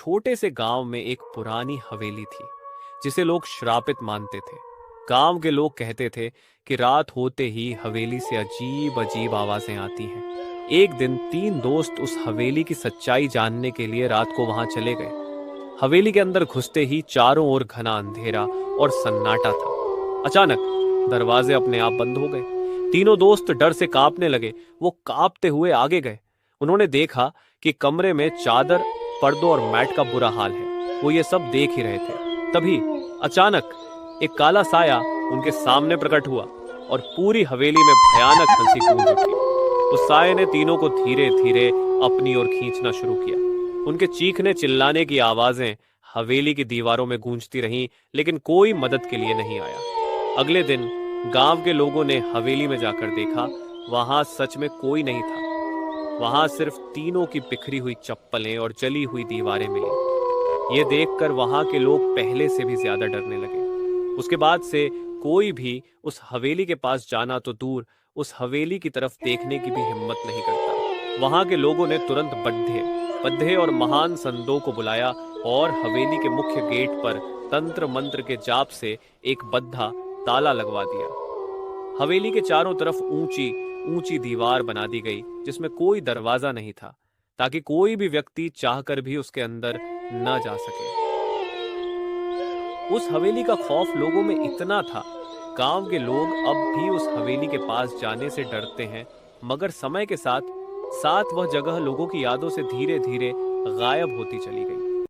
छोटे से गांव में एक पुरानी हवेली थी जिसे लोग श्रापित मानते थे। गांव के लोग कहते थे कि रात होते ही हवेली से अजीब अजीब आवाजें आती हैं। एक दिन 3 दोस्त उस हवेली की सच्चाई जानने के लिए रात को वहां चले गए। हवेली के अंदर घुसते ही चारों ओर घना अंधेरा और सन्नाटा था। अचानक दरवाजे अपने आप बंद हो गए। तीनों दोस्त डर से कांपने लगे। वो कांपते हुए आगे गए। उन्होंने देखा कि कमरे में चादर, पर्दों और मैट का बुरा हाल है। वो ये सब देख ही रहे थे। तभी अचानक एक काला साया उनके सामने प्रकट हुआ और पूरी हवेली में भयानक हंसी गूंज उठी। उस साये ने तीनों को धीरे धीरे अपनी ओर खींचना शुरू किया। उनके चीखने चिल्लाने की आवाजें हवेली की दीवारों में गूंजती रहीं, लेकिन कोई मदद के लिए नहीं आया। अगले दिन गांव के लोगों ने हवेली में जाकर देखा। वहां सच में कोई नहीं था। वहां सिर्फ तीनों की बिखरी हुई चप्पलें और जली हुई दीवारें मिली। ये देखकर वहां के लोग पहले से भी ज्यादा डरने लगे। उसके बाद से कोई भी उस हवेली के पास जाना तो दूर, उस हवेली की तरफ देखने की भी हिम्मत नहीं करता। वहां के लोगों ने तुरंत बड्ढे और महान संतों को बुलाया और हवेली के मुख्य गेट पर तंत्र मंत्र के जाप से एक बद्धा ताला लगवा दिया। हवेली के चारों तरफ ऊंची ऊंची दीवार बना दी गई जिसमें कोई दरवाजा नहीं था, ताकि कोई भी व्यक्ति चाहकर भी उसके अंदर न जा सके। उस हवेली का खौफ लोगों में इतना था, गांव के लोग अब भी उस हवेली के पास जाने से डरते हैं। मगर समय के साथ साथ वह जगह लोगों की यादों से धीरे धीरे गायब होती चली गई।